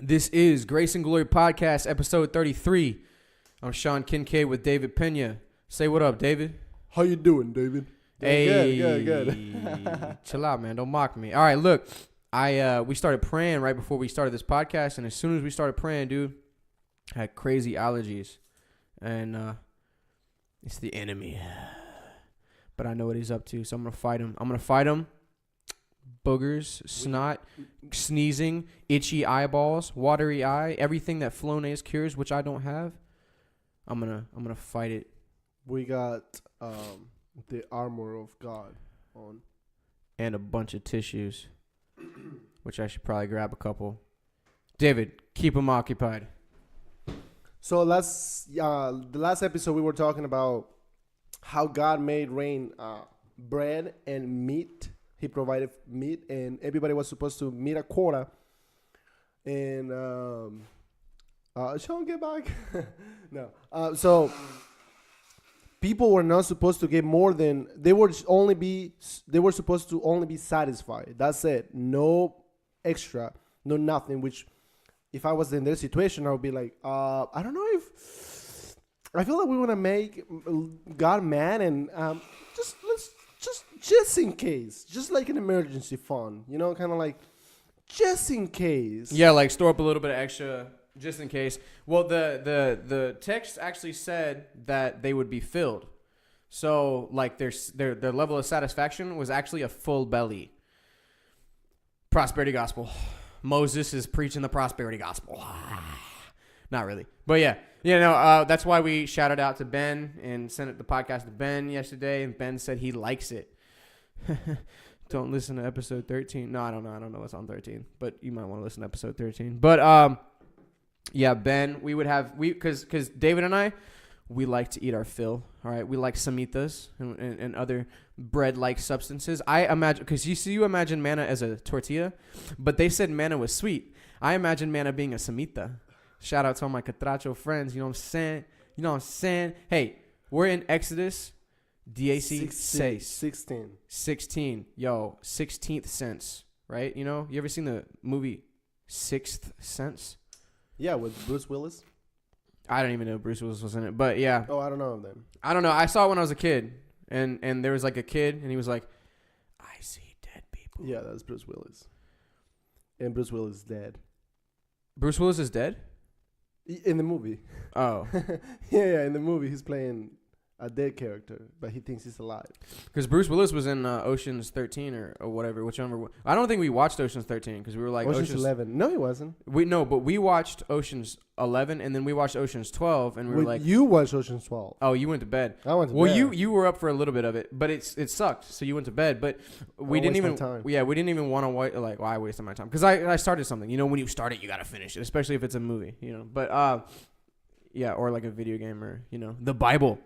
This is Grace and Glory Podcast, episode 33. I'm Sean Kincaid with David Pena. Say what up, David. How you doing, David? Hey, good. Chill out, man. Don't mock me. All right, look, we started praying right before we started this podcast, and as soon as we started praying, dude, I had crazy allergies, and it's the enemy. But I know what he's up to, so I'm gonna fight him. Boogers, snot, sneezing, itchy eyeballs, watery eye, everything that Flonase cures, which I don't have. I'm gonna fight it. We got the armor of God on, and a bunch of tissues, which I should probably grab a couple. David, keep them occupied. So the last episode we were talking about how God made rain bread and meat. He provided meat, and everybody was supposed to meet a quota. And Sean, get back. No. So people were not supposed to get more than they were supposed to only be satisfied. That's it. No extra, no nothing. Which, if I was in their situation, I would be like, I don't know if I feel like we want to make God mad, and just in case, just like an emergency fund, kind of like just in case. Yeah, like store up a little bit of extra just in case. Well, the text actually said that they would be filled, so like their level of satisfaction was actually a full belly. Prosperity gospel. Moses is preaching the prosperity gospel. Not really, but yeah. That's why we shouted out to Ben and sent the podcast to Ben yesterday, and Ben said he likes it. Don't listen to episode 13. No, I don't know what's on 13, but you might want to listen to episode 13. But yeah, Ben, because David and I, we like to eat our fill. All right, we like samitas and other bread-like substances. I imagine, because you imagine manna as a tortilla, but they said manna was sweet. I imagine manna being a samita. Shout out to all my catracho friends. You know what I'm saying? Hey, we're in Exodus. DAC 16. Yo, 16th sense, right? You ever seen the movie Sixth Sense? Yeah, with Bruce Willis. I don't even know Bruce Willis was in it, but yeah. Oh, I don't know then. I don't know. I saw it when I was a kid, and there was like a kid, and he was like, I see dead people. Yeah, that's Bruce Willis. And Bruce Willis is dead. Bruce Willis is dead? In the movie. Oh. Yeah, in the movie he's playing a dead character, but he thinks he's alive. Because Bruce Willis was in Ocean's 13 or whatever, whichever. I don't think we watched Ocean's 13 because we were like Ocean's 11. No, he wasn't. But we watched Ocean's 11 and then we watched Ocean's 12 and we were like, you watched Ocean's 12. Oh, you went to bed. I went to bed. Well, you were up for a little bit of it, but it sucked, so you went to bed. But we didn't even. Yeah, we didn't even want to wait. Like, well, I wasted my time because I started something. When you start it, you gotta finish it, especially if it's a movie. But yeah, or like a video game or the Bible.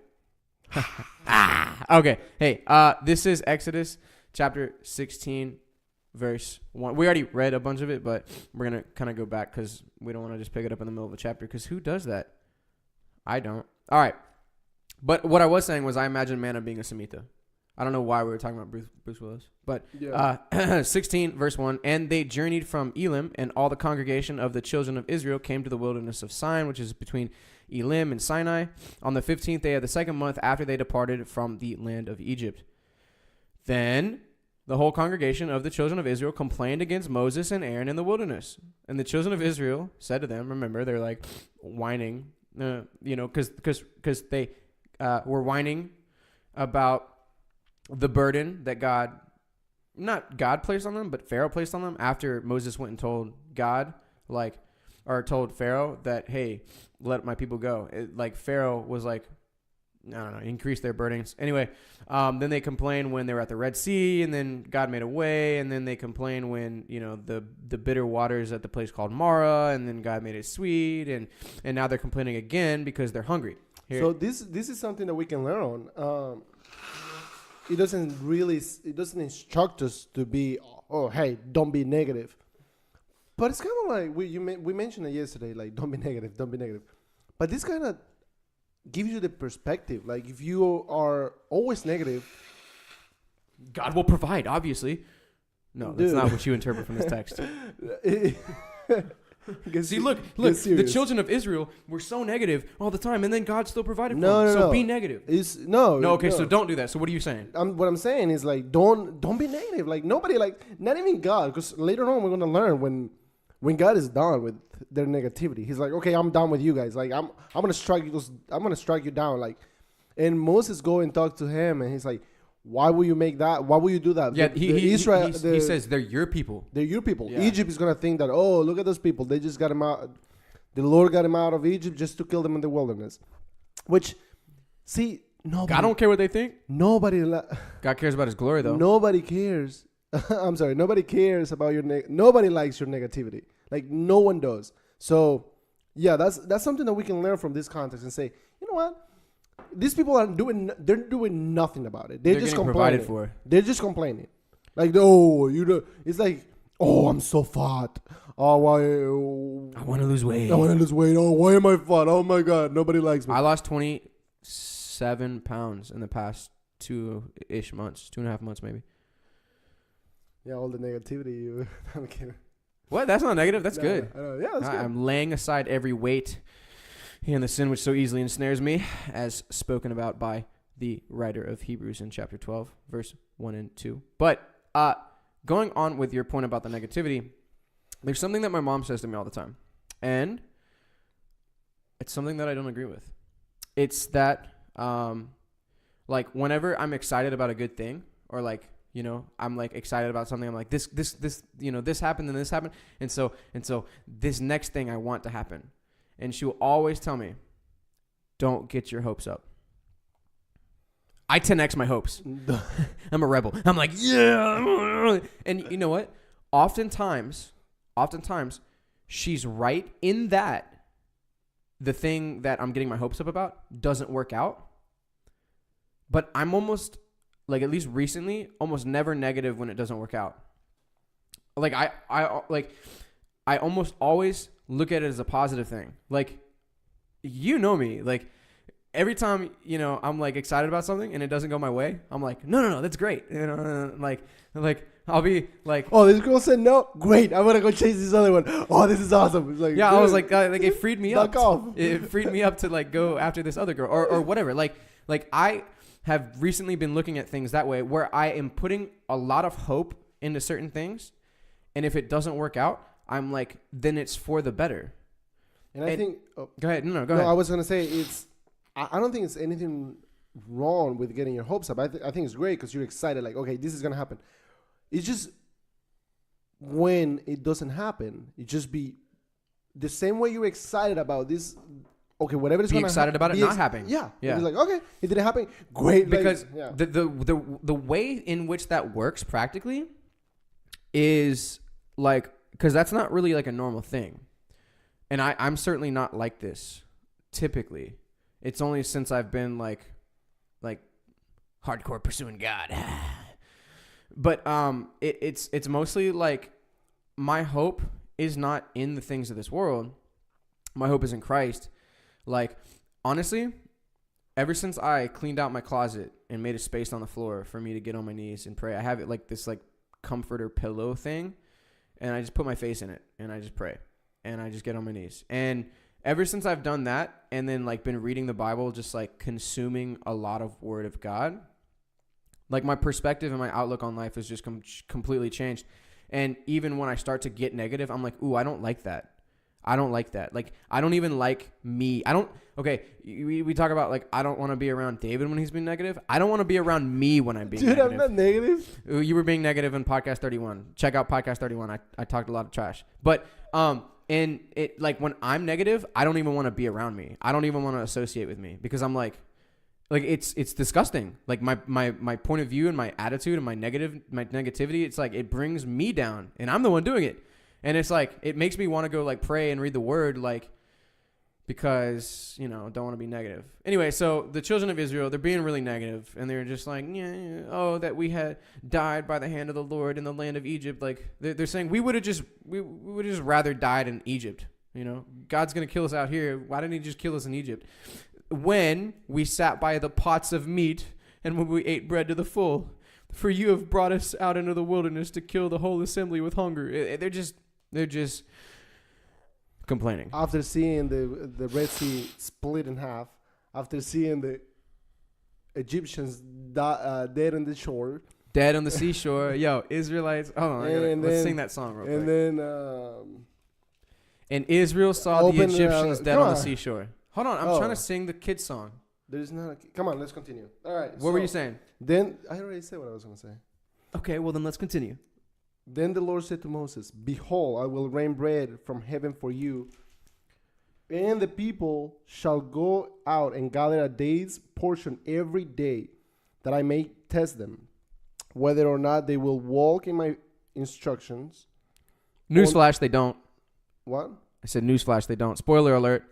Okay. Hey, this is Exodus chapter 16, verse 1. We already read a bunch of it, but we're going to kind of go back because we don't want to just pick it up in the middle of a chapter because who does that? I don't. All right. But what I was saying was I imagine manna being a samita. I don't know why we were talking about Bruce Willis. But 16, verse 1, and they journeyed from Elim, and all the congregation of the children of Israel came to the wilderness of Sin, which is between Elim and Sinai, on the 15th day of the second month after they departed from the land of Egypt. Then the whole congregation of the children of Israel complained against Moses and Aaron in the wilderness. And the children of Israel said to them, remember, they're like whining, because they were whining about the burden that not God placed on them, but Pharaoh placed on them after Moses went and told told Pharaoh that, hey, let my people go. Pharaoh was like, I don't know, increase their burdens. Anyway, then they complained when they were at the Red Sea, and then God made a way, and then they complained when, the bitter waters at the place called Mara, and then God made it sweet, and now they're complaining again because they're hungry. Here. So this is something that we can learn on. It doesn't instruct us to be, hey, don't be negative. But it's kind of like we mentioned it yesterday, like don't be negative. But this kind of gives you the perspective. Like if you are always negative, God will provide, obviously. No, that's not what you interpret from this text. See, look, the children of Israel were so negative all the time, and then God still provided for them. So be negative. Okay, so don't do that. So what are you saying? What I'm saying is like, don't be negative. Like nobody, like not even God, because later on we're gonna learn when God is done with their negativity, He's like, okay, I'm done with you guys. Like I'm gonna strike you. I'm gonna strike you down. Like, and Moses go and talk to him, and he's like, why will you make that? Why will you do that? Yeah, he says they're your people. They're your people. Yeah. Egypt is going to think that, oh, look at those people. They just got him out. The Lord got him out of Egypt just to kill them in the wilderness. Which, see, nobody. I don't care what they think. God cares about His glory, though. Nobody cares. I'm sorry. Nobody cares about nobody likes your negativity. Like, no one does. So, yeah, that's something that we can learn from this context and say, you know what? These people they're doing nothing about it. They're just complaining. Provided for. They're just complaining. Like, oh, it's like, oh, I'm so fat. Oh, why? I want to lose weight. Oh, why am I fat? Oh my God, nobody likes me. I lost 27 pounds in the past 2.5 months maybe. Yeah, all the negativity. I'm kidding. What? That's not negative. That's good. I know. Yeah, that's good. I'm laying aside every weight and the sin which so easily ensnares me, as spoken about by the writer of Hebrews in chapter 12, verse 1 and 2. But going on with your point about the negativity, there's something that my mom says to me all the time, and it's something that I don't agree with. It's that, like, whenever I'm excited about a good thing, or like, you know, I'm like excited about something, I'm like, this, you know, this happened and this happened, and so this next thing I want to happen. And she'll always tell me, don't get your hopes up. I 10x my hopes. I'm a rebel. I'm like, yeah. And you know what? Oftentimes, she's right in that the thing that I'm getting my hopes up about doesn't work out. But I'm almost, like, at least recently, almost never negative when it doesn't work out. Like, I almost always look at it as a positive thing. Like, you know me, like, every time, you know, I'm like excited about something and it doesn't go my way, I'm like, no, that's great. You know, like I'll be like, oh, this girl said no, great, I want to go chase this other one. Oh, this is awesome. It's like, yeah, good. I was like it freed me up. Off. It freed me up to like go after this other girl or whatever. Like I have recently been looking at things that way, where I am putting a lot of hope into certain things, and if it doesn't work out, I'm like, then it's for the better. And I think... Oh, go ahead. No, go ahead. I was going to say, I don't think it's anything wrong with getting your hopes up. I think it's great because you're excited. Like, okay, this is going to happen. It's just when it doesn't happen, it just be the same way you're excited about this. Okay, whatever is going to happen. Be excited about it not happening. Yeah. It's like, okay, it didn't happen. Great. Because like, yeah. the way in which that works practically is like... Because that's not really like a normal thing. And I'm certainly not like this, typically. It's only since I've been like hardcore pursuing God. But it's mostly like my hope is not in the things of this world. My hope is in Christ. Like, honestly, ever since I cleaned out my closet and made a space on the floor for me to get on my knees and pray, I have it like this like comforter pillow thing. And I just put my face in it, and I just pray, and I just get on my knees. And ever since I've done that, and then like been reading the Bible, just like consuming a lot of Word of God, like my perspective and my outlook on life has just completely changed. And even when I start to get negative, I'm like, ooh, I don't like that. Like, I don't even like me. We talk about, like, I don't want to be around David when he's being negative. I don't want to be around me when I'm being negative. Dude, I'm not negative. You were being negative in podcast 31. Check out podcast 31. I talked a lot of trash. But, and it, like, when I'm negative, I don't even want to be around me. I don't even want to associate with me because I'm like it's disgusting. Like my point of view and my attitude and my negativity, it's like, it brings me down and I'm the one doing it. And it's like, it makes me want to go like pray and read the Word, like, because, you know, don't want to be negative. Anyway, so the children of Israel, they're being really negative, and they're just like, oh, that we had died by the hand of the Lord in the land of Egypt. Like, they're saying we would have just rather died in Egypt. You know, God's going to kill us out here. Why didn't He just kill us in Egypt? When we sat by the pots of meat and when we ate bread to the full, for you have brought us out into the wilderness to kill the whole assembly with hunger. They're just complaining. After seeing the Red Sea split in half, after seeing the Egyptians dead on the shore. Dead on the seashore. Yo, Israelites. Hold on. Let's sing that song real quick. And then... and Israel saw the Egyptians dead on the seashore. Hold on. I'm trying to sing the kid song. There's not... Come on, let's continue. All right. What were you saying? Then... I already said what I was going to say. Okay, well then let's continue. Then the Lord said to Moses, behold, I will rain bread from heaven for you, and the people shall go out and gather a day's portion every day, that I may test them, whether or not they will walk in my instructions. Newsflash, they don't. What? I said newsflash, they don't. Spoiler alert.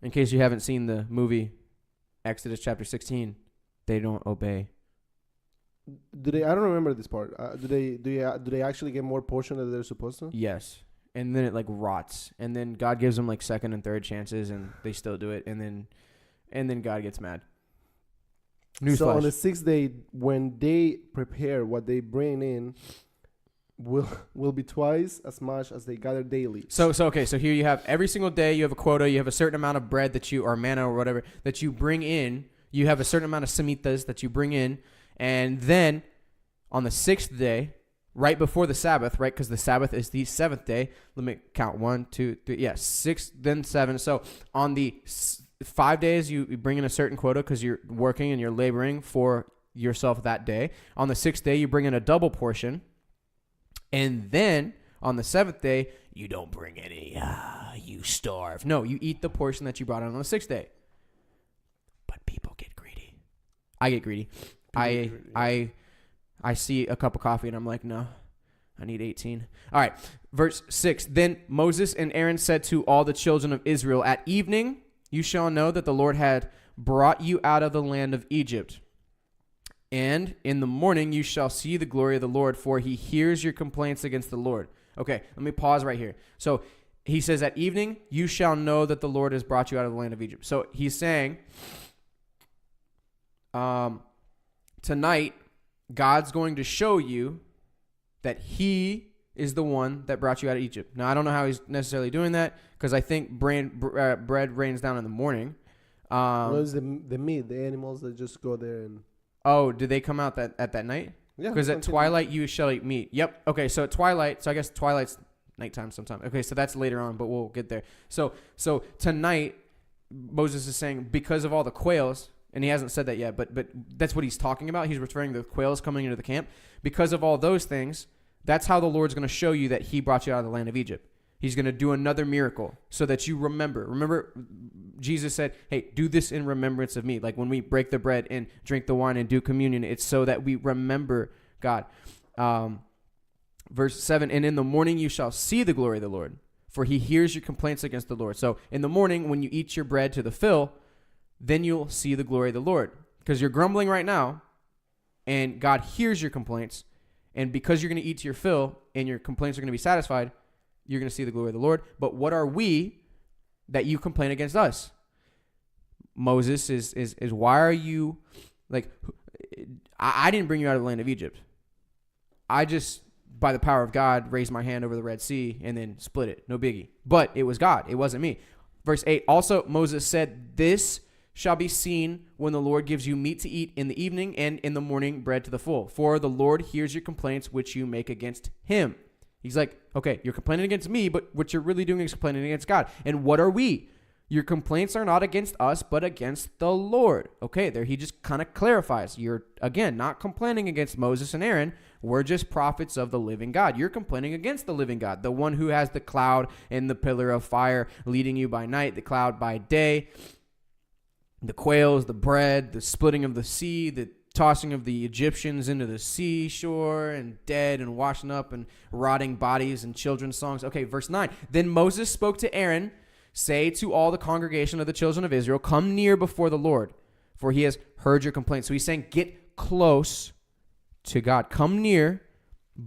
In case you haven't seen the movie Exodus chapter 16, they don't obey. Do they? I don't remember this part. Do they actually get more portion than they're supposed to? Yes. And then it like rots. And then God gives them like second and third chances and they still do it. And then God gets mad. Newsflash. So on the sixth day, when they prepare what they bring in, will be twice as much as they gather daily. So here you have every single day you have a quota. You have a certain amount of bread that you, or manna or whatever, that you bring in. You have a certain amount of samitas that you bring in. And then on the sixth day, right before the Sabbath, right? Because the Sabbath is the seventh day. Let me count 1, 2, 3. Yeah, 6, then 7. So on the 5 days, you bring in a certain quota because you're working and you're laboring for yourself that day. On the sixth day, you bring in a double portion. And then on the seventh day, you don't bring any. You starve. No, you eat the portion that you brought in on the sixth day. But people get greedy. I get greedy. I see a cup of coffee and I'm like, no, I need 18. All right, verse 6. Then Moses and Aaron said to all the children of Israel, at evening you shall know that the Lord had brought you out of the land of Egypt. And in the morning you shall see the glory of the Lord, for he hears your complaints against the Lord. Okay, let me pause right here. So he says, at evening you shall know that the Lord has brought you out of the land of Egypt. So he's saying, tonight, God's going to show you that he is the one that brought you out of Egypt. Now, I don't know how he's necessarily doing that because I think bread rains down in the morning. What is the meat, the animals that just go there and... Oh, did they come out at that night? Yeah. Because at twilight, you shall eat meat. Yep. Okay, so at twilight, so I guess twilight's nighttime sometime. Okay, so that's later on, but we'll get there. So tonight, Moses is saying because of all the quails... And he hasn't said that yet, but that's what he's talking about. He's referring to the quails coming into the camp. Because of all those things, that's how the Lord's going to show you that he brought you out of the land of Egypt. He's going to do another miracle so that you remember. Remember, Jesus said, hey, do this in remembrance of me. Like when we break the bread and drink the wine and do communion, it's so that we remember God. Verse 7, and in the morning you shall see the glory of the Lord, for he hears your complaints against the Lord. So in the morning when you eat your bread to the fill, then you'll see the glory of the Lord. Because you're grumbling right now, and God hears your complaints, and because you're going to eat to your fill, and your complaints are going to be satisfied, you're going to see the glory of the Lord. But what are we that you complain against us? Moses is why are you, like, I didn't bring you out of the land of Egypt. I just, by the power of God, raised my hand over the Red Sea, and then split it. No biggie. But it was God. It wasn't me. Verse 8, also Moses said, this shall be seen when the Lord gives you meat to eat in the evening and in the morning bread to the full. For the Lord hears your complaints which you make against him. He's like, okay, you're complaining against me, but what you're really doing is complaining against God. And what are we? Your complaints are not against us, but against the Lord. Okay, there he just kind of clarifies. You're, again, not complaining against Moses and Aaron. We're just prophets of the living God. You're complaining against the living God, the one who has the cloud and the pillar of fire leading you by night, the cloud by day. The quails, the bread, the splitting of the sea, the tossing of the Egyptians into the seashore and dead and washing up and rotting bodies and children's songs. Okay, verse 9. Then Moses spoke to Aaron, say to all the congregation of the children of Israel, come near before the Lord, for he has heard your complaints. So he's saying, get close to God. Come near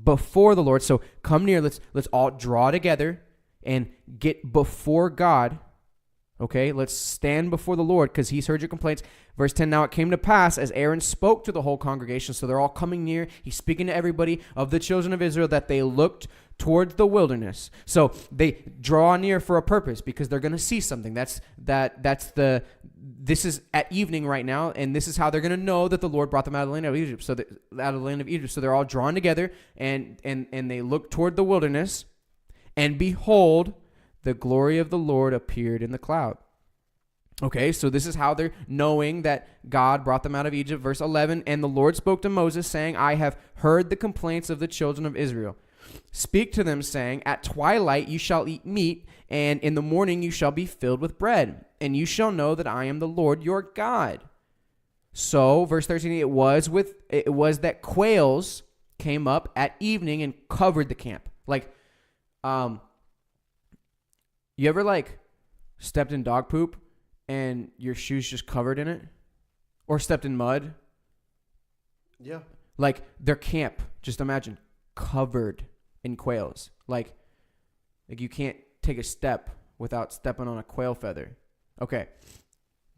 before the Lord. So come near. Let's all draw together and get before God. Okay, let's stand before the Lord because he's heard your complaints. Verse 10, now it came to pass as Aaron spoke to the whole congregation, so they're all coming near. He's speaking to everybody of the children of Israel that they looked towards the wilderness. So they draw near for a purpose because they're going to see something. This is at evening right now, and this is how they're going to know that the Lord brought them out of the land of Egypt. So they're all drawn together and they look toward the wilderness, and behold, the glory of the Lord appeared in the cloud. Okay, so this is how they're knowing that God brought them out of Egypt. Verse 11, and the Lord spoke to Moses, saying, I have heard the complaints of the children of Israel. Speak to them, saying, at twilight you shall eat meat, and in the morning you shall be filled with bread, and you shall know that I am the Lord your God. So, verse 13, it was that quails came up at evening and covered the camp. Like, you ever stepped in dog poop and your shoes just covered in it? Or stepped in mud? Yeah. Like their camp, just imagine, covered in quails. Like you can't take a step without stepping on a quail feather. Okay.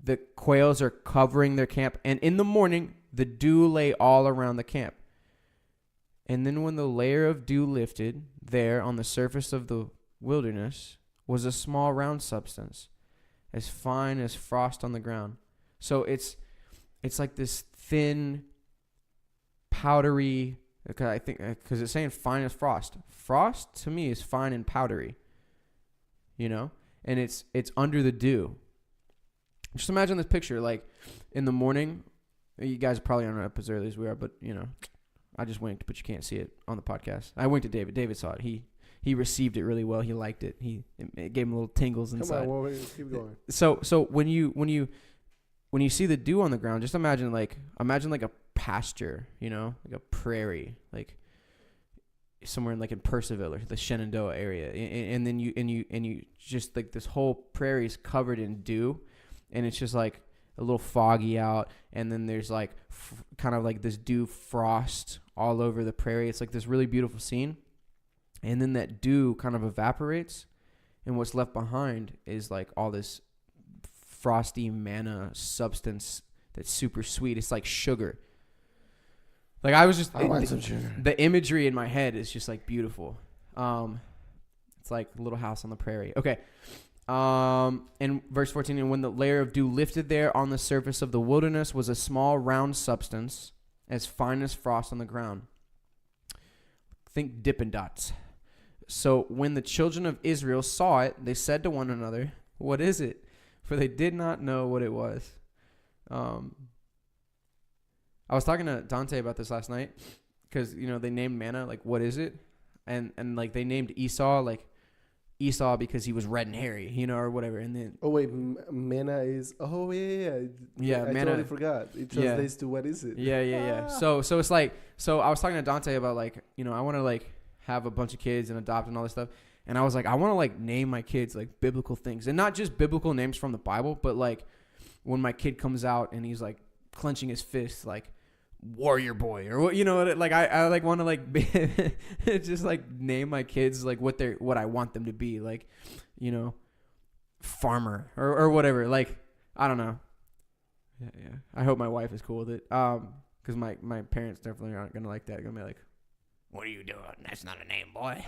The quails are covering their camp, and in the morning, the dew lay all around the camp. And then when the layer of dew lifted, there on the surface of the wilderness was a small round substance, as fine as frost on the ground. So it's like this thin, powdery. Because it's saying fine as frost. Frost to me is fine and powdery, and it's under the dew. Just imagine this picture, like in the morning. You guys probably aren't up as early as we are, but I just winked, but you can't see it on the podcast. I winked at David. David saw it. He received it really well. He liked it. It gave him little tingles inside. Come on, keep going. So when you see the dew on the ground, just imagine a pasture, like a prairie, like somewhere in Purcellville or the Shenandoah area, and then you just like this whole prairie is covered in dew, and it's just like a little foggy out, and then there's kind of like this dew frost all over the prairie. It's like this really beautiful scene. And then that dew kind of evaporates, and what's left behind is like all this frosty manna substance that's super sweet. It's like sugar. Like I want some sugar. The imagery in my head is just like beautiful. It's like Little House on the Prairie. Okay. And verse 14, and when the layer of dew lifted there on the surface of the wilderness was a small round substance, as fine as frost on the ground. Think Dippin' Dots. So when the children of Israel saw it, they said to one another, what is it? For they did not know what it was. I was talking to Dante about this last night because, they named manna, like, what is it? And like, they named Esau, like, Esau because he was red and hairy, or whatever. And then manna is yeah. I manna, totally forgot. It translates to what is it? Yeah. So it's like, I was talking to Dante about I want to have a bunch of kids and adopt and all this stuff. And I was like, I want to name my kids biblical things, and not just biblical names from the Bible, but when my kid comes out and he's clenching his fist, warrior boy, or what, I want to just name my kids what I want them to be, farmer or whatever. I don't know. Yeah. I hope my wife is cool with it. Because my parents definitely aren't gonna like that. They're gonna be like, what are you doing? That's not a name, boy.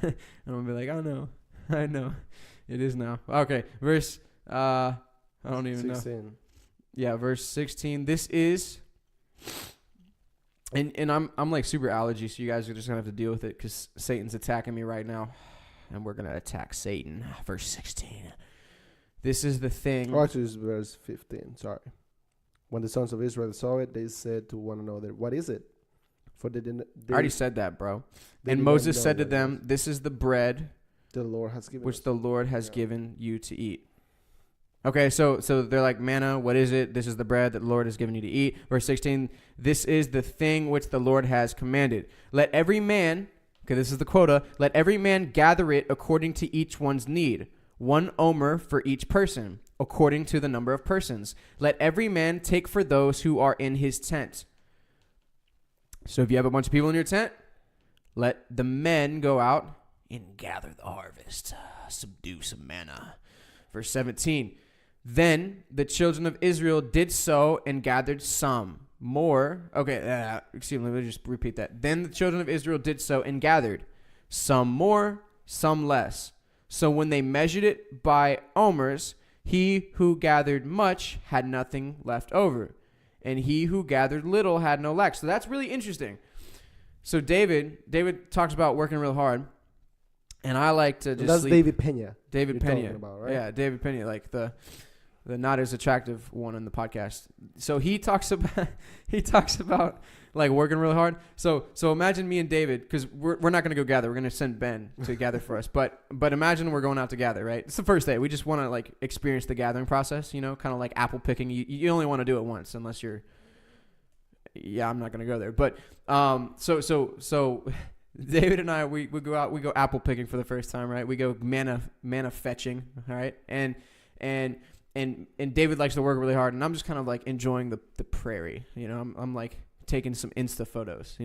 And I'm gonna be like, oh no, I know, it is now. Okay, verse. I don't even 16. Know. Yeah, verse 16. This is. And I'm super allergy, so you guys are just gonna have to deal with it because Satan's attacking me right now, and we're gonna attack Satan. Verse 16. This is the thing. Oh, actually, it's verse 15. Sorry. When the sons of Israel saw it, they said to one another, "What is it?" For they didn't. I already said that, bro. And Moses said to them, "This is the bread the Lord has given, which the Lord has given you to eat." Okay, so they're like, manna, what is it? This is the bread that the Lord has given you to eat. Verse 16, this is the thing which the Lord has commanded. Let every man, okay, this is the quota, let every man gather it according to each one's need. 1 omer for each person, according to the number of persons. Let every man take for those who are in his tent. So if you have a bunch of people in your tent, let the men go out and gather the harvest. Subdue some manna Verse 17. Then the children of Israel did so and gathered some more. Okay, excuse me, let me just repeat that. Then the children of Israel did so and gathered some more, some less. So when they measured it by omers, he who gathered much had nothing left over, and he who gathered little had no lack. So that's really interesting. So David talks about working real hard, and I like to just That's sleep. David Pena. David you're Pena. talking about, right? Yeah, David Pena, like the not as attractive one in the podcast. So he talks about like working really hard. So imagine me and David, because we're not going to go gather. We're going to send Ben to gather for us. But imagine we're going out to gather, right? It's the first day. We just want to like experience the gathering process, kind of like apple picking. You only want to do it once unless you're. Yeah, I'm not going to go there. But so David and I, we go out, we go apple picking for the first time, right? We go manna fetching, all right? And David likes to work really hard, and I'm just kind of like enjoying the prairie, I'm like taking some Insta photos,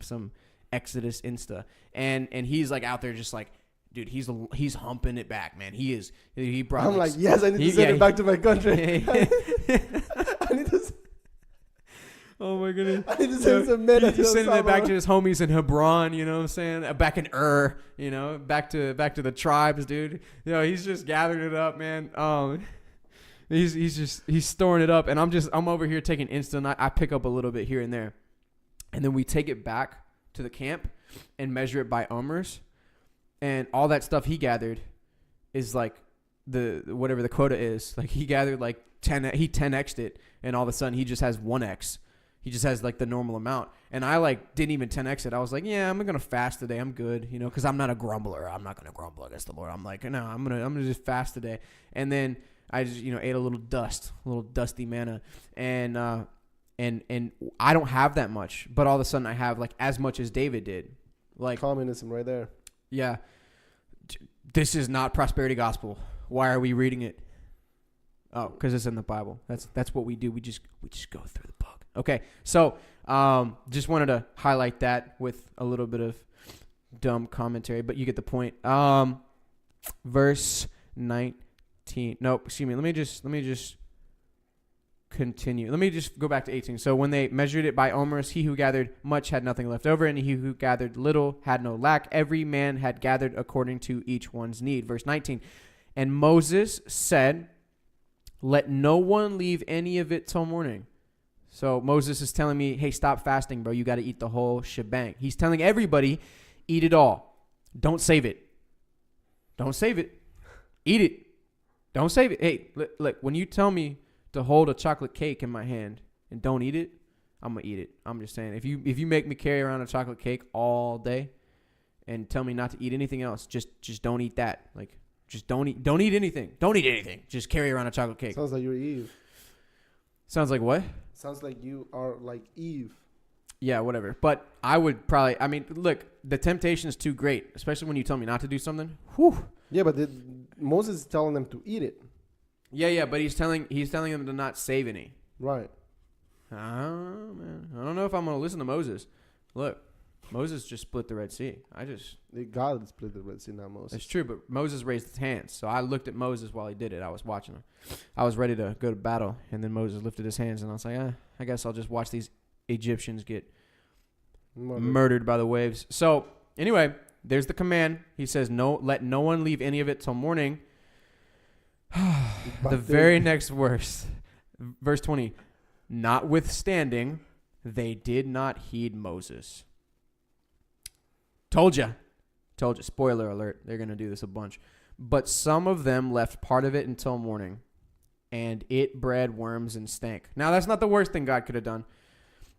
some Exodus Insta, and he's like out there just like, dude, he's humping it back, man. He brought. I'm like, yes, I need to send it back to my country. I need to. Oh my goodness! I need to send some men. He's sending it back to his homies in Hebron. You know what I'm saying? Back in back to the tribes, dude. He's just gathering it up, man. He's storing it up, and I'm over here taking instant. I pick up a little bit here and there, and then we take it back to the camp and measure it by omers, and all that stuff he gathered is like the whatever the quota is. Like he gathered like 10. He 10x'd it, and all of a sudden he just has 1x. He just has like the normal amount, and I like didn't even 10x it. I was like, yeah, I'm gonna fast today. I'm good, because I'm not a grumbler. I'm not gonna grumble against the Lord. I'm like, no, I'm gonna just fast today, and then I just ate a little dusty manna, and I don't have that much, but all of a sudden I have like as much as David did. Like communism right there. Yeah, this is not prosperity gospel. Why are we reading it? Oh, because it's in the Bible. That's what we do. We just go through the book. Okay, so just wanted to highlight that with a little bit of dumb commentary, but you get the point. Verse 19. No, excuse me. Let me just continue. Let me just go back to 18. So when they measured it by omers, he who gathered much had nothing left over, and he who gathered little had no lack. Every man had gathered according to each one's need. Verse 19. And Moses said, let no one leave any of it till morning. So Moses is telling me, hey, stop fasting, bro. You got to eat the whole shebang. He's telling everybody, eat it all. Don't save it. Don't save it. Eat it. Don't save it. Hey, look, when you tell me to hold a chocolate cake in my hand and don't eat it, I'm going to eat it. I'm just saying, if you make me carry around a chocolate cake all day and tell me not to eat anything else, just don't eat that. Like, just don't eat anything. Don't eat anything. Just carry around a chocolate cake. Sounds like you're Eve. Sounds like what? Sounds like you are like Eve. Yeah, whatever. But I would probably, look, the temptation is too great, especially when you tell me not to do something. Whew. Yeah, but Moses is telling them to eat it. Yeah, but he's telling them to not save any. Right. Oh, man. I don't know if I'm going to listen to Moses. Look, Moses just split the Red Sea. God split the Red Sea, not Moses. It's true, but Moses raised his hands. So I looked at Moses while he did it. I was watching him. I was ready to go to battle, and then Moses lifted his hands, and I was like, I guess I'll just watch these Egyptians get murdered by the waves. So anyway, there's the command. He says, let no one leave any of it till morning. The very next verse 20, notwithstanding, they did not heed Moses. Told you. Spoiler alert. They're going to do this a bunch. But some of them left part of it until morning, and it bred worms and stank. Now, that's not the worst thing God could have done.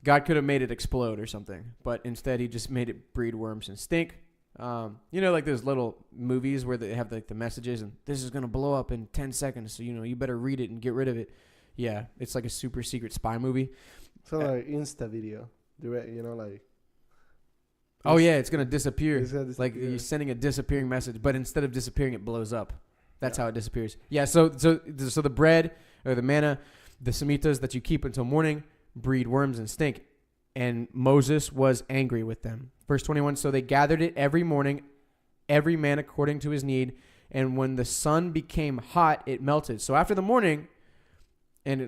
God could have made it explode or something, but instead he just made it breed worms and stink. Like those little movies where they have like the messages, and this is going to blow up in 10 seconds, so, you better read it and get rid of it. Yeah, it's like a super secret spy movie. So like Insta video, like. Oh yeah, it's gonna disappear. Like you're sending a disappearing message, but instead of disappearing, it blows up. That's how it disappears. Yeah. So the bread or the manna, the samitas that you keep until morning, breed worms and stink. And Moses was angry with them. Verse 21. So they gathered it every morning, every man according to his need, And when the sun became hot, it melted. So after the morning, and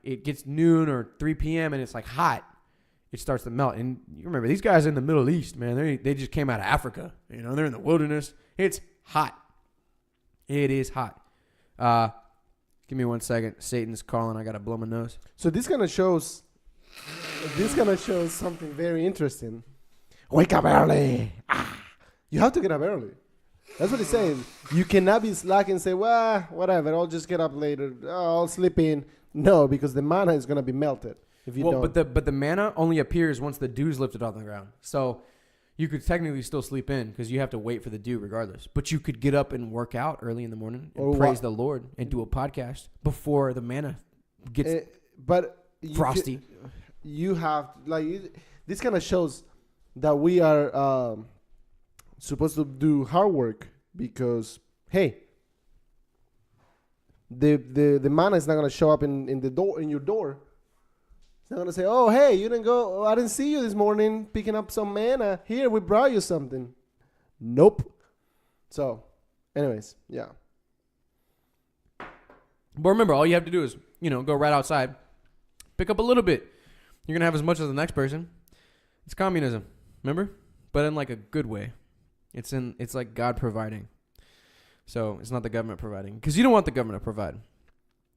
it gets noon or 3 p.m. and it's like hot, it starts to melt. And you remember, these guys in the Middle East, man, they just came out of Africa. You know, they're in the wilderness. It's hot. It is hot. Give me 1 second. Satan's calling. I got to blow my nose. So this kind of shows something very interesting. Wake up early. You have to get up early. That's what he's saying. You cannot be slack and say, well, whatever, I'll just get up later. I'll sleep in. No, because the manna is going to be melted if you don't. But the manna only appears once the dew's lifted off the ground. So you could technically still sleep in because you have to wait for the dew regardless. But you could get up and work out early in the morning and praise the Lord and do a podcast before the manna gets frosty. This kind of shows that we are supposed to do hard work because, hey, the manna is not going to show up in your door. It's not going to say, oh, hey, you didn't go. Oh, I didn't see you this morning picking up some manna. Here, we brought you something. Nope. So, anyways, yeah. But remember, all you have to do is, go right outside, pick up a little bit. You're going to have as much as the next person. It's communism, remember? But in like a good way. It's like God providing. So it's not the government providing. Because you don't want the government to provide.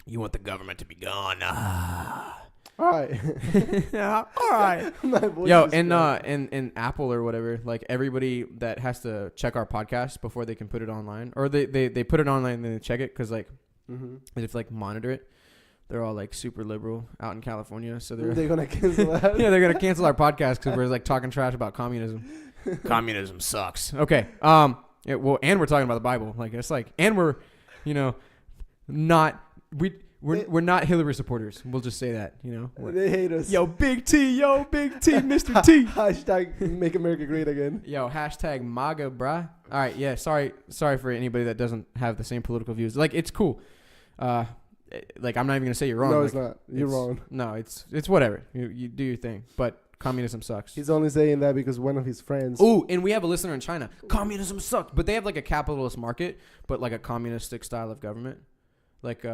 You want the government to be gone. All right. All right. Yo, and Apple or whatever, like everybody that has to check our podcast before they can put it online. Or they put it online and then they check it because like they have to like monitor it. They're all like super liberal out in California. So they're going to cancel that. Yeah, they're going to cancel our podcast because we're like talking trash about communism. Communism sucks. Okay. And we're talking about the Bible. Like it's like, and we're, we're not Hillary supporters. We'll just say that, They hate us. Yo, Big T, Mr. T. Hashtag make America great again. Yo, hashtag MAGA, bruh. All right. Yeah. Sorry for anybody that doesn't have the same political views. Like it's cool. Like I'm not even gonna say you're wrong. No, like, it's not. You're wrong. No, it's whatever. You do your thing. But communism sucks. He's only saying that because one of his friends. Ooh, and we have a listener in China. Communism sucks, but they have like a capitalist market, but like a communistic style of government. Like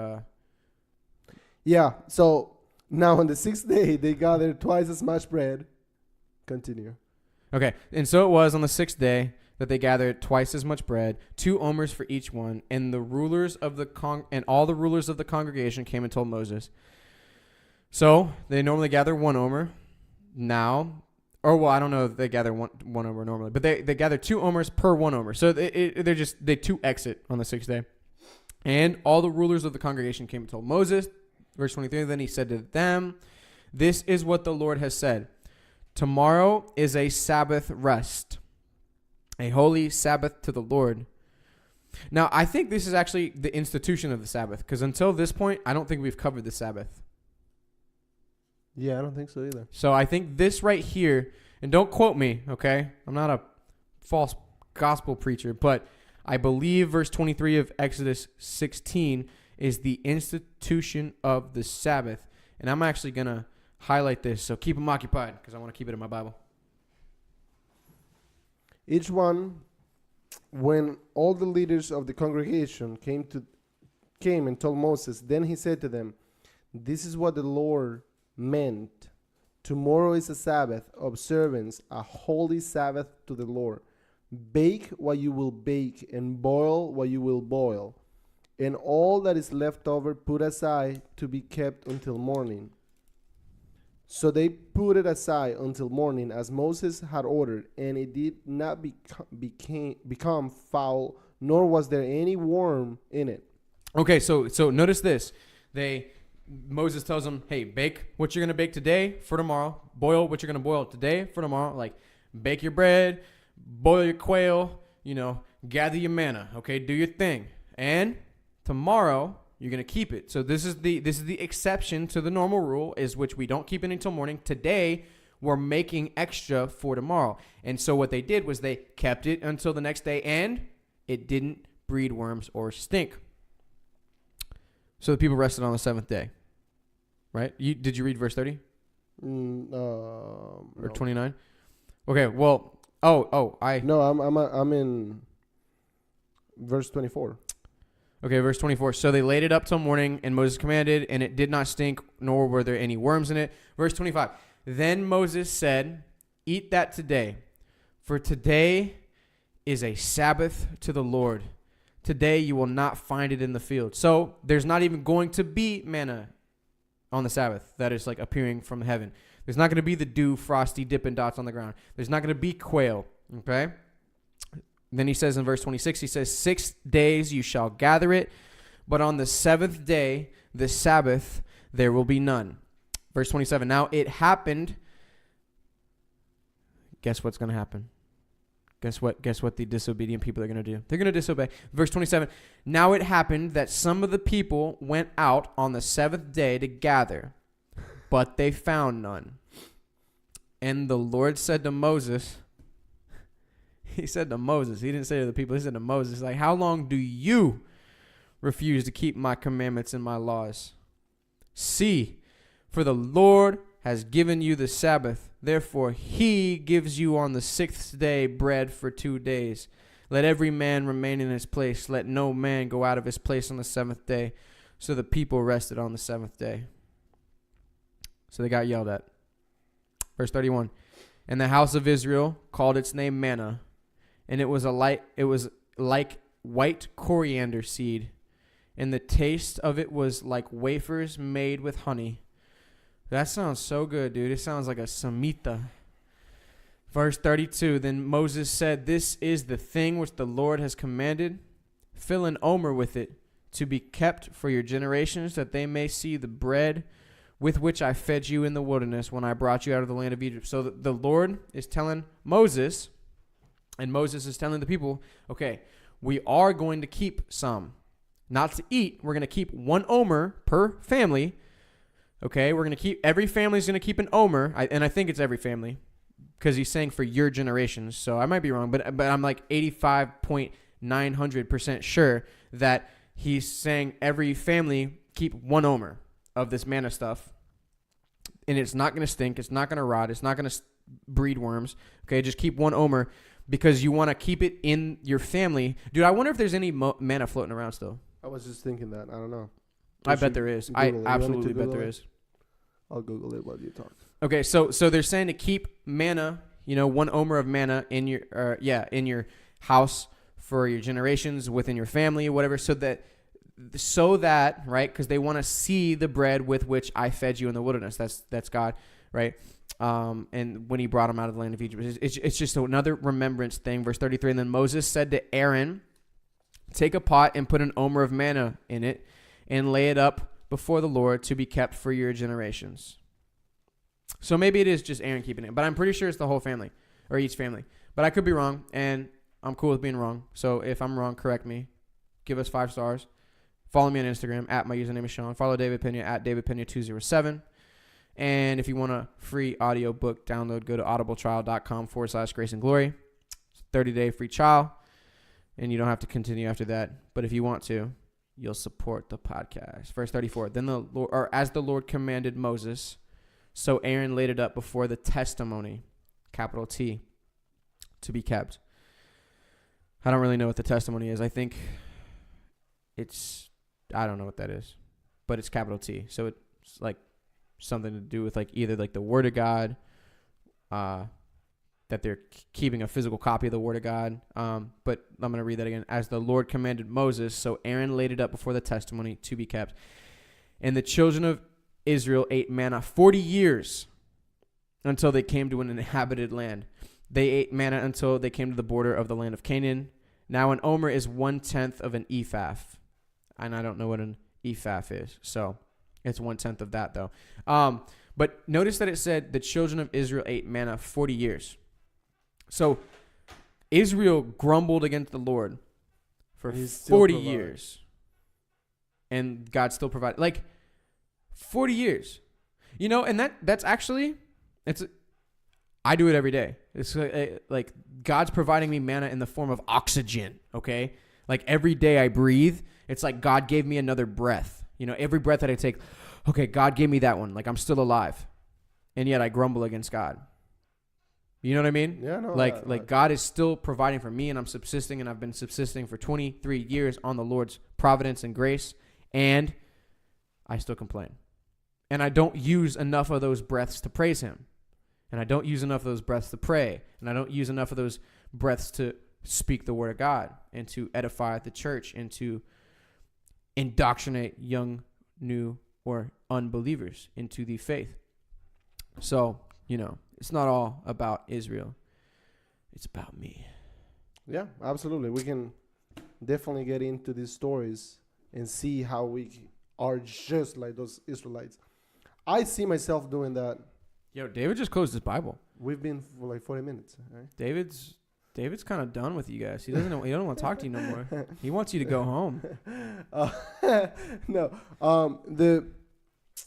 Yeah. So now on the 6th day they gathered twice as much bread. Continue. Okay, and so it was on the 6th day that they gathered twice as much bread, 2 omers for each one, and the rulers of the all the rulers of the congregation came and told Moses. So they normally gather 1 omer. Now, I don't know if they gather one omer normally, but they gather 2 omers per 1 omer. So they 2x it on the 6th day. And all the rulers of the congregation came and told Moses. Verse 23, then he said to them, this is what the Lord has said. Tomorrow is a Sabbath rest, a holy Sabbath to the Lord. Now, I think this is actually the institution of the Sabbath, because until this point, I don't think we've covered the Sabbath. Yeah, I don't think so either. So I think this right here, and don't quote me, okay? I'm not a false gospel preacher, but I believe verse 23 of Exodus 16 is the institution of the Sabbath. And I'm actually going to highlight this, so keep them occupied because I want to keep it in my Bible. Each one, when all the leaders of the congregation came and told Moses, then he said to them, this is what the Lord meant. Tomorrow is a Sabbath observance, a holy Sabbath to the Lord. Bake what you will bake and boil what you will boil. And all that is left over put aside to be kept until morning. So they put it aside until morning as Moses had ordered, and it did not become foul, nor was there any worm in it. Okay, so notice this. Moses tells them, hey, bake what you're going to bake today for tomorrow. Boil what you're going to boil today for tomorrow. Like, bake your bread, boil your quail, gather your manna. Okay, do your thing. And tomorrow, you're going to keep it. So this is the exception to the normal rule, is which we don't keep it until morning. Today, we're making extra for tomorrow. And so what they did was they kept it until the next day, and it didn't breed worms or stink. So the people rested on the 7th day. Right? Did you read verse 30? Or 29? Okay, well, No, I'm in verse 24. Okay, verse 24. So they laid it up till morning, and Moses commanded, and it did not stink, nor were there any worms in it. Verse 25. Then Moses said, eat that today, for today is a Sabbath to the Lord. Today you will not find it in the field. So there's not even going to be manna on the Sabbath that is like appearing from heaven. There's not going to be the dew, frosty, dipping dots on the ground. There's not going to be quail, okay? Then he says in verse 26, he says, 6 days you shall gather it, but on the seventh day, the Sabbath, there will be none. Verse 27, now it happened. Guess what's going to happen? Guess what the disobedient people are going to do? They're going to disobey. Verse 27, now it happened that some of the people went out on the seventh day to gather, but they found none. And the Lord said to Moses, he said to Moses, he didn't say to the people, he said to Moses, like, how long do you refuse to keep my commandments and my laws? See, for the Lord has given you the Sabbath. Therefore, he gives you on the sixth day bread for 2 days. Let every man remain in his place. Let no man go out of his place on the seventh day. So the people rested on the seventh day. So they got yelled at. Verse 31. And the house of Israel called its name manna, and it was like white coriander seed, and the taste of it was like wafers made with honey. That sounds so good, dude. It sounds like a samita. Verse 32, then Moses said, this is the thing which the Lord has commanded. Fill an omer with it, to be kept for your generations, that they may see the bread with which I fed you in the wilderness when I brought you out of the land of Egypt. So the Lord is telling Moses, and Moses is telling the people, okay, we are going to keep some. Not to eat. We're going to keep 1 omer per family. Okay, we're going to keep, every family is going to keep an omer, and I think it's every family, because he's saying for your generations. So I might be wrong, but I'm like 85.900% sure that he's saying every family keep 1 omer of this manna stuff, and it's not going to stink, it's not going to rot, it's not going to breed worms. Okay, just keep 1 omer, because you want to keep it in your family. Dude, I wonder if there's any manna floating around still. I was just thinking that. I don't know. I bet there is. I absolutely bet there is. I'll Google it while you talk. Okay, so they're saying to keep manna, 1 omer of manna in your house for your generations, within your family, whatever, so that right, because they want to see the bread with which I fed you in the wilderness. That's God, right? And when he brought them out of the land of Egypt, it's just another remembrance thing. Verse 33, and then Moses said to Aaron, take a pot and put an omer of manna in it, and lay it up before the Lord to be kept for your generations. So maybe it is just Aaron keeping it, but I'm pretty sure it's the whole family, or each family. But I could be wrong, and I'm cool with being wrong. So if I'm wrong, correct me. Give us 5 stars. Follow me on Instagram, at my username is Sean. Follow David Pena, at David Pena 207. And if you want a free audio book download, go to audibletrial.com/grace and glory. It's a 30-day free trial, and you don't have to continue after that. But if you want to, you'll support the podcast. Verse 34, then the Lord, or as the Lord commanded Moses, so Aaron laid it up before the testimony, capital T, to be kept. I don't really know what the testimony is. I think I don't know what that is, but it's capital T. So it's like something to do with like either like the word of God, that they're keeping a physical copy of the word of God. But I'm going to read that again. As the Lord commanded Moses, so Aaron laid it up before the testimony to be kept. And the children of Israel ate manna 40 years until they came to an inhabited land. They ate manna until they came to the border of the land of Canaan. Now an omer is 1/10 of an ephah. And I don't know what an ephah is. So it's 1/10 of that though. But notice that it said the children of Israel ate manna 40 years. So Israel grumbled against the Lord for 40 years. And God still provided. Like 40 years. And that's actually, I do it every day. It's like God's providing me manna in the form of oxygen, okay? Like every day I breathe, it's like God gave me another breath. Every breath that I take, okay, God gave me that one. Like I'm still alive. And yet I grumble against God. You know what I mean? Yeah, no. Like God is still providing for me, and I'm subsisting, and I've been subsisting for 23 years on the Lord's providence and grace, and I still complain. And I don't use enough of those breaths to praise him. And I don't use enough of those breaths to pray. And I don't use enough of those breaths to speak the word of God and to edify the church and to indoctrinate young, new, or unbelievers into the faith. So, it's not all about Israel. It's about me. Yeah, absolutely. We can definitely get into these stories and see how we are just like those Israelites. I see myself doing that. Yo, David just closed his Bible. We've been for like 40 minutes. Right? David's kind of done with you guys. He doesn't want to talk to you no more. He wants you to go home. No.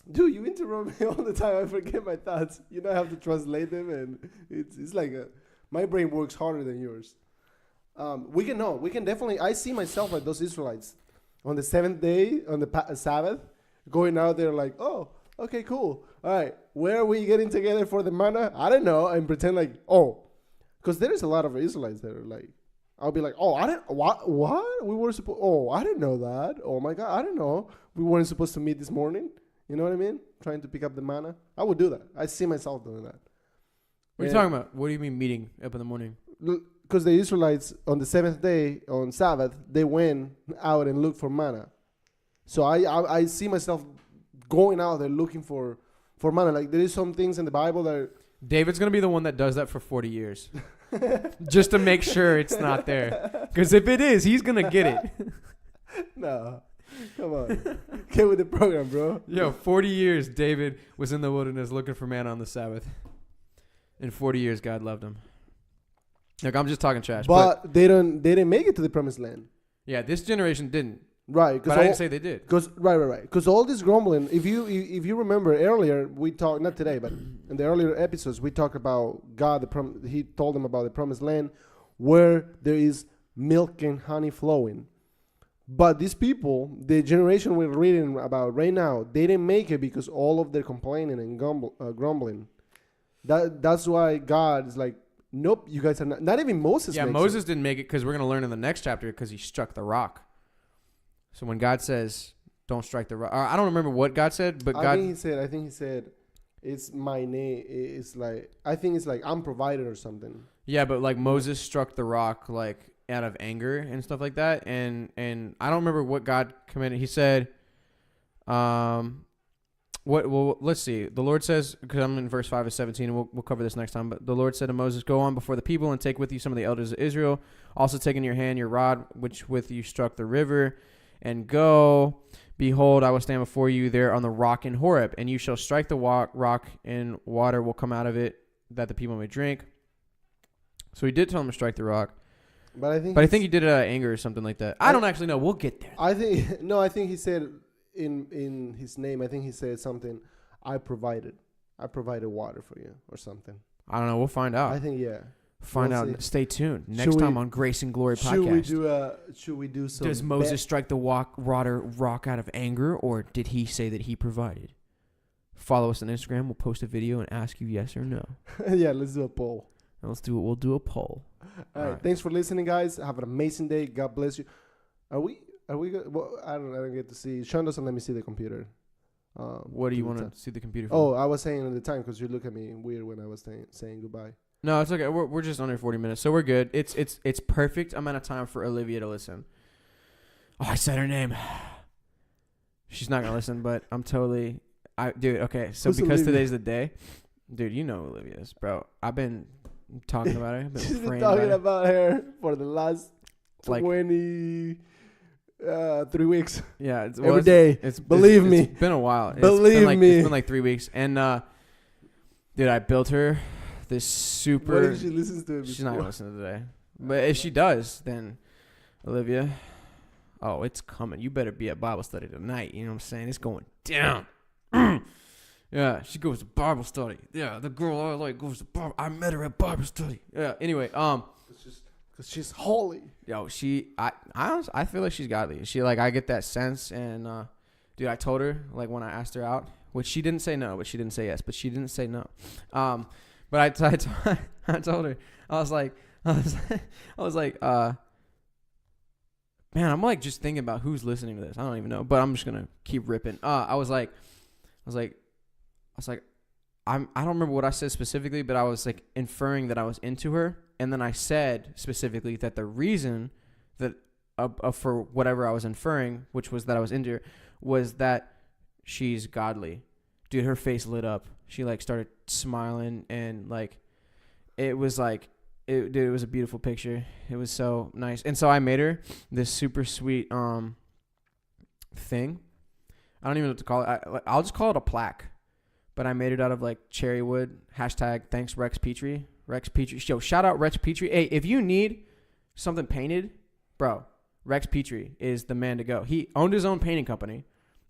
Dude, you interrupt me all the time. I forget my thoughts. I have to translate them, and it's like my brain works harder than yours. We can definitely. I see myself like those Israelites on the seventh day on the Sabbath, going out there like, oh, okay, cool. All right, where are we getting together for the manna? I don't know, and pretend like, because there's a lot of Israelites that are like, I'll be like, what? We were supposed. Oh, I didn't know that. Oh my God, I didn't know we weren't supposed to meet this morning. You know what I mean? Trying to pick up the manna. I would do that. I see myself doing that. What are you talking about? What do you mean meeting up in the morning? Because the Israelites on the seventh day on Sabbath, they went out and looked for manna. So I see myself going out there looking for manna. Like there is some things in the Bible that David's going to be the one that does that for 40 years. Just to make sure it's not there. Because if it is, he's going to get it. No. Come on. Get with the program, bro. Yo, 40 years David was in the wilderness looking for manna on the Sabbath. In 40 years, God loved him. Look, I'm just talking trash. But they didn't make it to the promised land. Yeah, this generation didn't. Right. But I didn't say they did. Right. Because all this grumbling, if you remember earlier, we talked, not today, but in the earlier episodes, we talked about God. He told them about the promised land where there is milk and honey flowing. But these people, the generation we're reading about right now, they didn't make it because all of their complaining and grumbling. That's why God is like, nope, you guys are not even Moses. Yeah, Moses didn't make it because we're going to learn in the next chapter because he struck the rock. So when God says, don't strike the rock, I don't remember what God said, but I think he said, it's my name. It's like, I think it's like, I'm provided or something. Yeah, but like Moses struck the rock like out of anger and stuff like that. And I don't remember what God commanded. He said, let's see. The Lord says, because I'm in verse 5 of 17, and we'll cover this next time. But the Lord said to Moses, go on before the people and take with you some of the elders of Israel. Also take in your hand your rod, which with you struck the river, and go. Behold, I will stand before you there on the rock in Horeb, and you shall strike the rock, and water will come out of it, that the people may drink. So he did tell him to strike the rock. But I think he did it out of anger or something like that. I don't actually know. We'll get there. I think he said in his name, I think he said something, I provided water for you or something. I don't know. We'll find out. I think, yeah. Find out. See. Stay tuned. Next time on Grace and Glory podcast. Should we do some? Does Moses strike the rock out of anger, or did he say that he provided? Follow us on Instagram. We'll post a video and ask you yes or no. Yeah, let's do a poll. Let's do it. We'll do a poll. All right. Thanks for listening, guys. Have an amazing day. God bless you. Are we good? Well, I don't get to see. Sean doesn't let me see the computer. What do you want to see the computer for? Oh, I was saying at the time because you look at me weird when I was saying goodbye. No, it's okay. We're just under 40 minutes, so we're good. It's perfect amount of time for Olivia to listen. Oh, I said her name. She's not gonna listen, but I'm totally. Dude, okay. So Who's because Olivia? today's the day, dude, you know who Olivia is, bro. I've been talking about her. I've been She's been talking about her for the last like 3 weeks. Yeah, every day. Believe me. It's been a while. Believe me. It's been like 3 weeks, and dude, I built her this super. What if she listens to it? She's not gonna listen today, but if she does, then Olivia, oh, it's coming. You better be at Bible study tonight. You know what I'm saying? It's going down. Yeah, she goes to Bible study. Yeah, the girl I like goes to Bible. I met her at Bible study. Yeah. Anyway, because she's holy. Yo, I feel like she's godly. She I get that sense, and dude, I told her when I asked her out, which she didn't say no, but she didn't say yes, but she didn't say no. But I told her, I was like, man, I'm like just thinking about who's listening to this. I don't even know, but I'm just gonna keep ripping. I was like, I don't remember what I said specifically, but I was like inferring that I was into her, and then I said specifically that the reason that for whatever I was inferring, which was that I was into her, was that she's godly. Dude, her face lit up. She like started smiling, and like it was like it was a beautiful picture. It was so nice. And so I made her this super sweet thing. I don't even know what to call it. I'll just call it a plaque. But I made it out of like cherry wood. Hashtag thanks Rex Petrie. Rex Petrie. Yo, shout out Rex Petrie. Hey, if you need something painted, bro, Rex Petrie is the man to go. He owned his own painting company,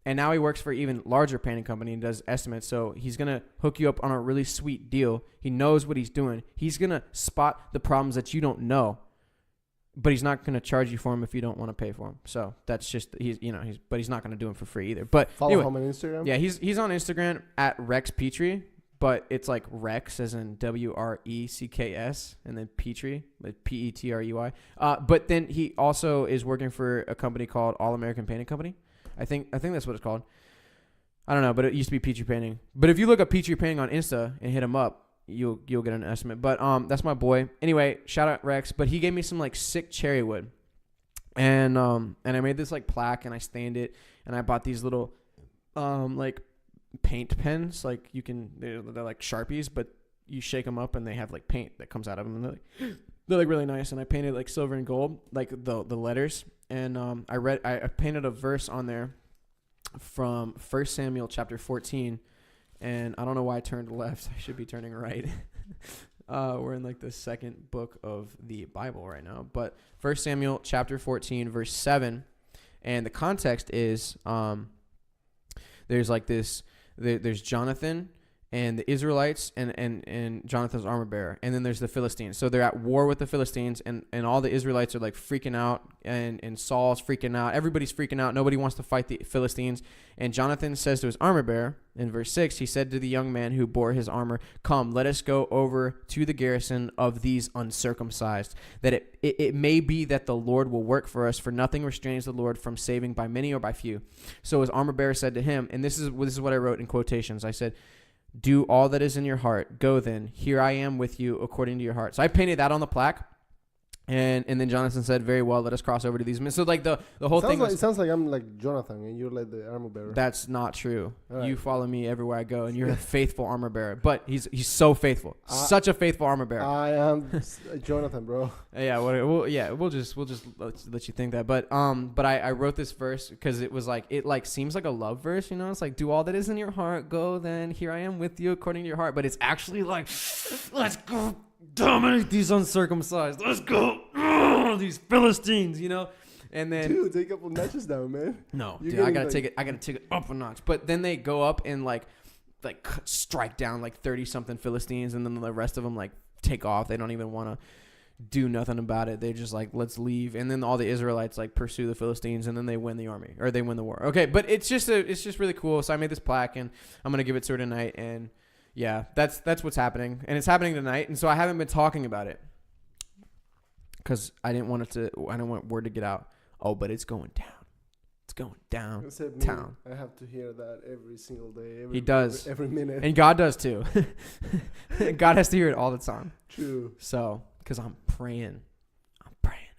and now he works for an even larger painting company and does estimates. So he's going to hook you up on a really sweet deal. He knows what he's doing. He's going to spot the problems that you don't know, but he's not going to charge you for them if you don't want to pay for them. So that's just, but he's not going to do them for free either. But follow anyway, him on Instagram. Yeah, he's on Instagram at Rex Petrie, but it's like Rex as in WRECKS and then Petrie, like PETRUI. But then he also is working for a company called All American Painting Company. I think that's what it's called. I don't know, but it used to be Petrie Painting. But if you look up Petrie Painting on Insta and hit him up, you'll get an estimate. But that's my boy. Anyway, shout out Rex. But he gave me some like sick cherry wood, and I made this like plaque, and I stained it, and I bought these little like paint pens. Like they're like Sharpies, but you shake them up and they have like paint that comes out of them, and they're like really nice. And I painted like silver and gold, like the letters. And I painted a verse on there from 1 Samuel chapter 14. And I don't know why I turned left. I should be turning right. We're in like the second book of the Bible right now. But 1 Samuel chapter 14, verse 7. And the context is there's like this, there's Jonathan and the Israelites and Jonathan's armor bearer. And then there's the Philistines. So they're at war with the Philistines, and all the Israelites are like freaking out, and Saul's freaking out. Everybody's freaking out. Nobody wants to fight the Philistines. And Jonathan says to his armor bearer, in verse 6, he said to the young man who bore his armor, "Come, let us go over to the garrison of these uncircumcised, that it may be that the Lord will work for us, for nothing restrains the Lord from saving by many or by few." So his armor bearer said to him, and this is what I wrote in quotations. I said, "Do all that is in your heart. Go then. Here I am with you according to your heart." So I painted that on the plaque. And then Jonathan said, "Very well, let us cross over to these men." So like the whole thing it sounds like I'm like Jonathan and you're like the armor bearer. That's not true. Right. You follow me everywhere I go, and you're a faithful armor bearer. But he's so faithful, such a faithful armor bearer. I am Jonathan, bro. Yeah, we'll just let you think that. But I wrote this verse because it was like seems like a love verse, you know? It's like, "Do all that is in your heart, go then. Here I am with you according to your heart." But it's actually like, "Let's go dominate these uncircumcised. Let's go, these Philistines," you know. And then, dude, take a couple notches down, man. No, dude, I gotta take it up a notch. But then they go up and like strike down like 30 something Philistines, and then the rest of them like take off. They don't even want to do nothing about it. They just like, let's leave. And then all the Israelites like pursue the Philistines, and then they win the army, or they win the war. Okay, but it's just really cool. So I made this plaque, and I'm gonna give it to her tonight. And yeah, that's what's happening, and it's happening tonight. And so I haven't been talking about it because I didn't want word to get out. Oh, but it's going down. It's going down. Except me, town. I have to hear that every single day. He does every minute, and God does too. God has to hear it all the time. True. So, because I'm praying.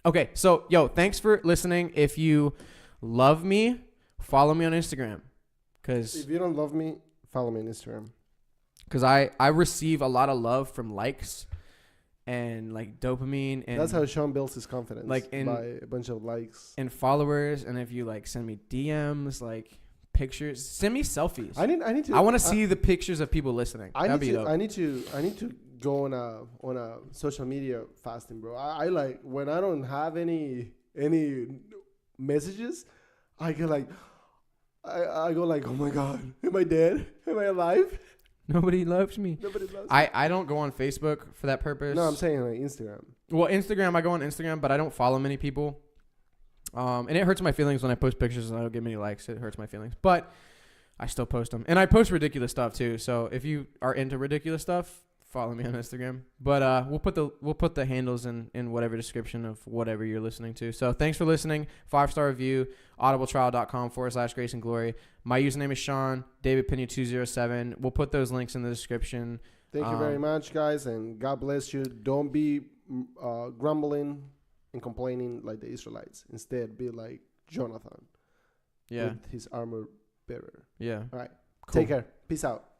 Okay, so yo, thanks for listening. If you love me, follow me on Instagram. Because if you don't love me, follow me on Instagram. Because I receive a lot of love from likes and like dopamine, and that's how Sean builds his confidence, like by a bunch of likes and followers. And if you like send me DMs, like pictures, send me selfies. I need to. I want to see the pictures of people listening. I need to go on a social media fasting, bro. I like when I don't have any messages, I get like I go like, oh my God, am I dead? Am I alive? Nobody loves me. Nobody loves me. I don't go on Facebook for that purpose. No, I'm saying like Instagram. Well, Instagram, I go on Instagram, but I don't follow many people. And it hurts my feelings when I post pictures and I don't get many likes. It hurts my feelings. But I still post them. And I post ridiculous stuff too. So if you are into ridiculous stuff, follow me on Instagram. But we'll put the handles in whatever description of whatever you're listening to. So thanks for listening. 5-star review, audibletrial.com/grace and glory. My username is Sean, David Pena 207. We'll put those links in the description. Thank you very much, guys, and God bless you. Don't be grumbling and complaining like the Israelites. Instead, be like Jonathan. Yeah. With his armor bearer. Yeah. All right. Cool. Take care. Peace out.